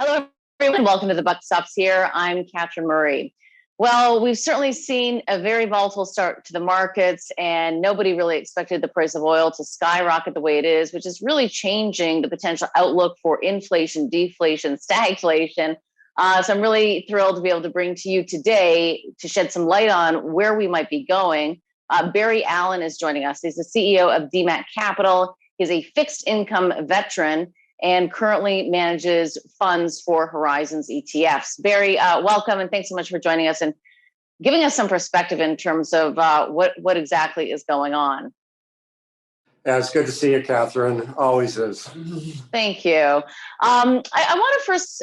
Hello, everyone. Welcome to the Buck Stops here. I'm Catherine Murray. Well, we've certainly seen a very volatile start to the markets, and nobody really expected the price of oil to skyrocket the way it is, which is really changing the potential outlook for inflation, deflation, stagflation. So I'm really thrilled to be able to bring to you today to shed some light on where we might be going. Barry Allan is joining us. He's the CEO of DMAT Capital. He's a fixed income veteran and currently manages funds for Horizons ETFs. Barry, welcome, and thanks so much for joining us and giving us some perspective in terms of what exactly is going on. Yeah, it's good to see you, Catherine. Always is. Thank you. I want to first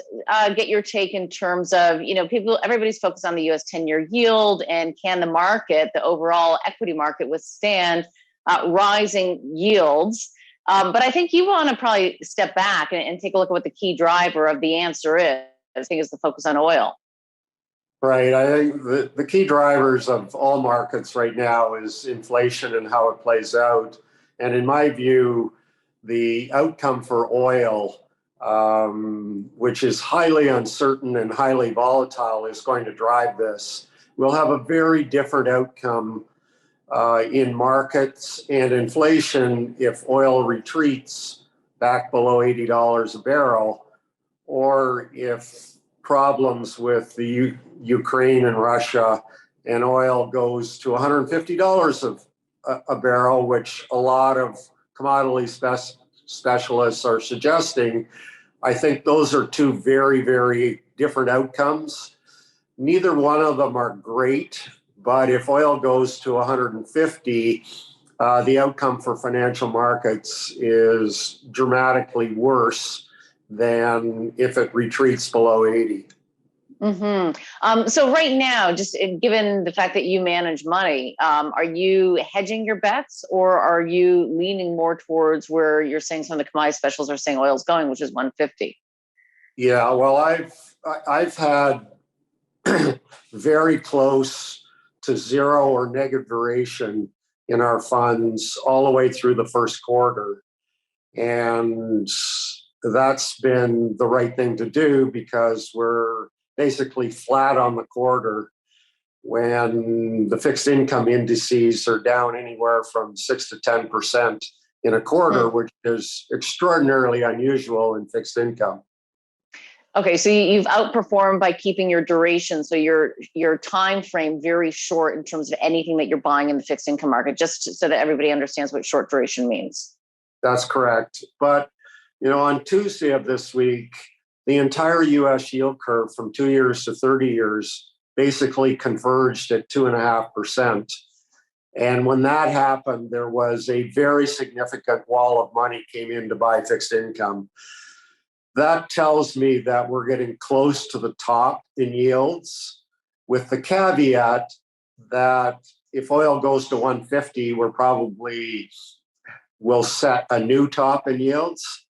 get your take in terms of, everybody's focused on the U.S. 10-year yield, and can the market, the overall equity market, withstand rising yields? But I think you want to probably step back and take a look at what the key driver of the answer is. I think is the focus on oil. Right. I think the key drivers of all markets right now is inflation and how it plays out. And in my view, the outcome for oil, which is highly uncertain and highly volatile, is going to drive this. We'll have a very different outcome in markets and inflation if oil retreats back below $80 a barrel, or if problems with the Ukraine and Russia and oil goes to $150 a barrel, which a lot of commodity specialists are suggesting. I think those are two very, very different outcomes. Neither one of them are great. But if oil goes to 150, the outcome for financial markets is dramatically worse than if it retreats below 80. Mm-hmm. So right now, just given the fact that you manage money, are you hedging your bets, or are you leaning more towards where you're saying some of the commodity specialists are saying oil's going, which is 150? Yeah, well, I've had very close to zero or negative duration in our funds all the way through the first quarter. And that's been the right thing to do because we're basically flat on the quarter when the fixed income indices are down anywhere from 6 to 10% in a quarter, which is extraordinarily unusual in fixed income. Okay, so you've outperformed by keeping your duration, so your time frame very short in terms of anything that you're buying in the fixed income market, just so that everybody understands what short duration means. That's correct. But, on Tuesday of this week, the entire U.S. yield curve from 2 years to 30 years basically converged at 2.5%. And when that happened, there was a very significant wall of money came in to buy fixed income. That tells me that we're getting close to the top in yields, with the caveat that if oil goes to 150, we'll set a new top in yields.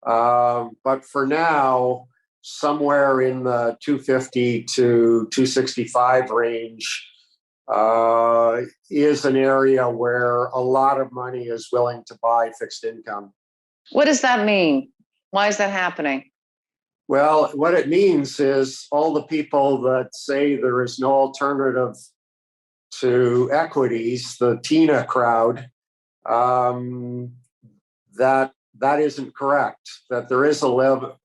But for now, somewhere in the 250 to 265 range is an area where a lot of money is willing to buy fixed income. What does that mean? Why is that happening? Well, what it means is all the people that say there is no alternative to equities, the TINA crowd, that isn't correct. That there is a level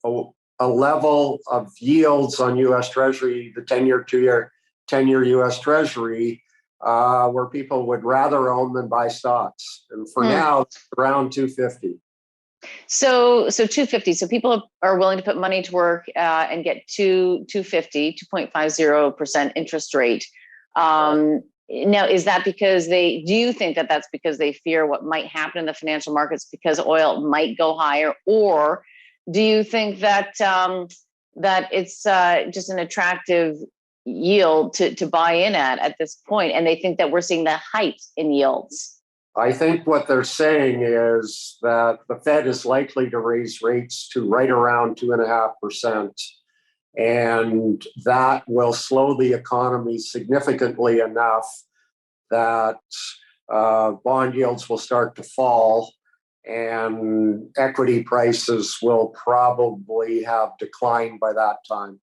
of yields on U.S. Treasury, the 10-year U.S. Treasury, where people would rather own than buy stocks. And for now, it's around 250. So 250. So people are willing to put money to work and get 2.50% interest rate. Now, is that because do you think that that's because they fear what might happen in the financial markets because oil might go higher? Or do you think that that it's just an attractive yield to buy in at this point, and they think that we're seeing the height in yields? I think what they're saying is that the Fed is likely to raise rates to right around 2.5%. And that will slow the economy significantly enough that bond yields will start to fall. and equity prices will probably have declined by that time.